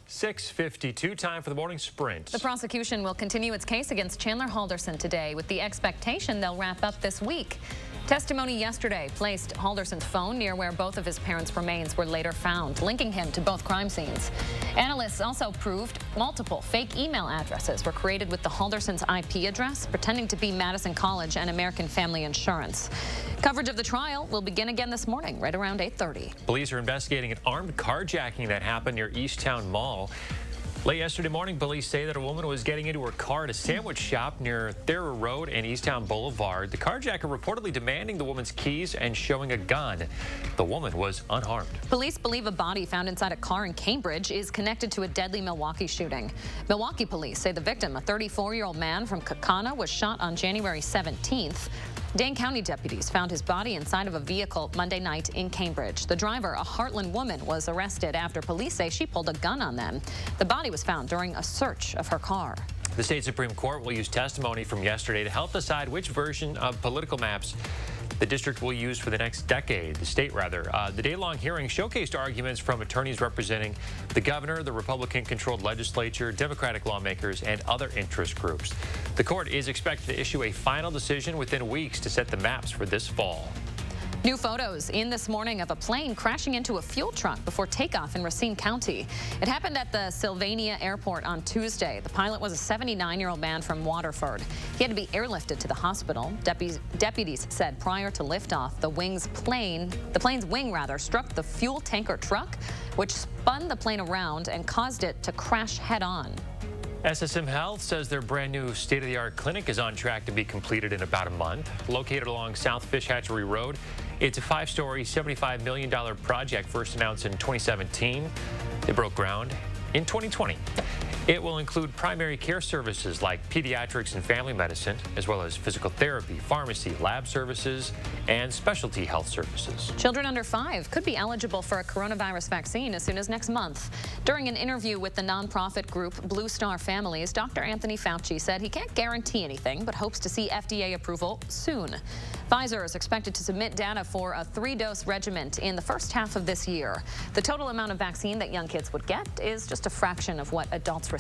6:52, time for the morning sprint. The prosecution will continue its case against Chandler Halderson today with the expectation they'll wrap up this week. Testimony yesterday placed Halderson's phone near where both of his parents' remains were later found, linking him to both crime scenes. Analysts also proved multiple fake email addresses were created with the Halderson's IP address, pretending to be Madison College and American Family Insurance. Coverage of the trial will begin again this morning, right around 8:30. Police are investigating an armed carjacking that happened near Easttown Mall. Late yesterday morning, police say that a woman was getting into her car at a sandwich shop near Thera Road and Easttown Boulevard. The carjacker reportedly demanding the woman's keys and showing a gun. The woman was unharmed. Police believe a body found inside a car in Cambridge is connected to a deadly Milwaukee shooting. Milwaukee police say the victim, a 34-year-old man from Kaukauna, was shot on January 17th. Dane County deputies found his body inside of a vehicle Monday night in Cambridge. The driver, a Heartland woman, was arrested after police say she pulled a gun on them. The body was found during a search of her car. The state Supreme Court will use testimony from yesterday to help decide which version of political maps the district will use for the next decade, the state rather. The day-long hearing showcased arguments from attorneys representing the governor, the Republican-controlled legislature, Democratic lawmakers, and other interest groups. The court is expected to issue a final decision within weeks to set the maps for this fall. New photos in this morning of a plane crashing into a fuel truck before takeoff in Racine County. It happened at the Sylvania Airport on Tuesday. The pilot was a 79-year-old man from Waterford. He had to be airlifted to the hospital. Deputies said prior to liftoff, the plane's wing struck the fuel tanker truck, which spun the plane around and caused it to crash head-on. SSM Health says their brand new state-of-the-art clinic is on track to be completed in about a month. Located along South Fish Hatchery Road, it's a 5-story, $75 million project first announced in 2017. They broke ground in 2020. It will include primary care services like pediatrics and family medicine, as well as physical therapy, pharmacy, lab services, and specialty health services. Children under 5 could be eligible for a coronavirus vaccine as soon as next month. During an interview with the nonprofit group Blue Star Families, Dr. Anthony Fauci said he can't guarantee anything, but hopes to see FDA approval soon. Pfizer is expected to submit data for a 3-dose regimen in the first half of this year. The total amount of vaccine that young kids would get is just a fraction of what adults receive.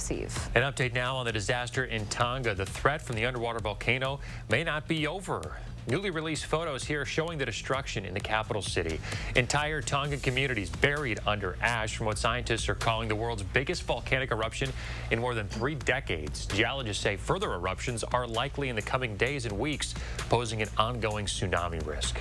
An update now on the disaster in Tonga. The threat from the underwater volcano may not be over. Newly released photos here showing the destruction in the capital city. Entire Tongan communities buried under ash from what scientists are calling the world's biggest volcanic eruption in more than 3 decades. Geologists say further eruptions are likely in the coming days and weeks, posing an ongoing tsunami risk.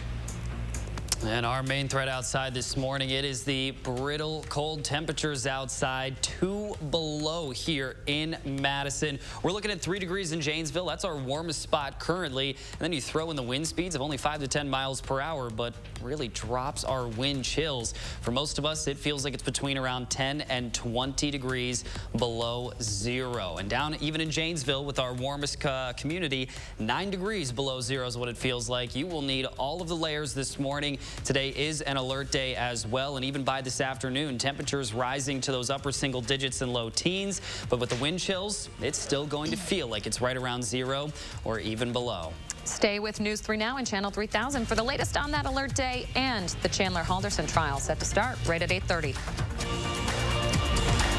And our main threat outside this morning, it is the brittle cold temperatures outside, 2 below here in Madison. We're looking at 3 degrees in Janesville. That's our warmest spot currently. And then you throw in the wind speeds of only 5 to 10 miles per hour, but really drops our wind chills. For most of us, it feels like it's between around 10 and 20 degrees below zero. And down even in Janesville with our warmest community, 9 degrees below zero is what it feels like. You will need all of the layers this morning. Today is an alert day as well, and even by this afternoon, temperatures rising to those upper single digits and low teens. But with the wind chills, it's still going to feel like it's right around zero or even below. Stay with News 3 Now and Channel 3000 for the latest on that alert day and the Chandler Halderson trial set to start right at 8:30.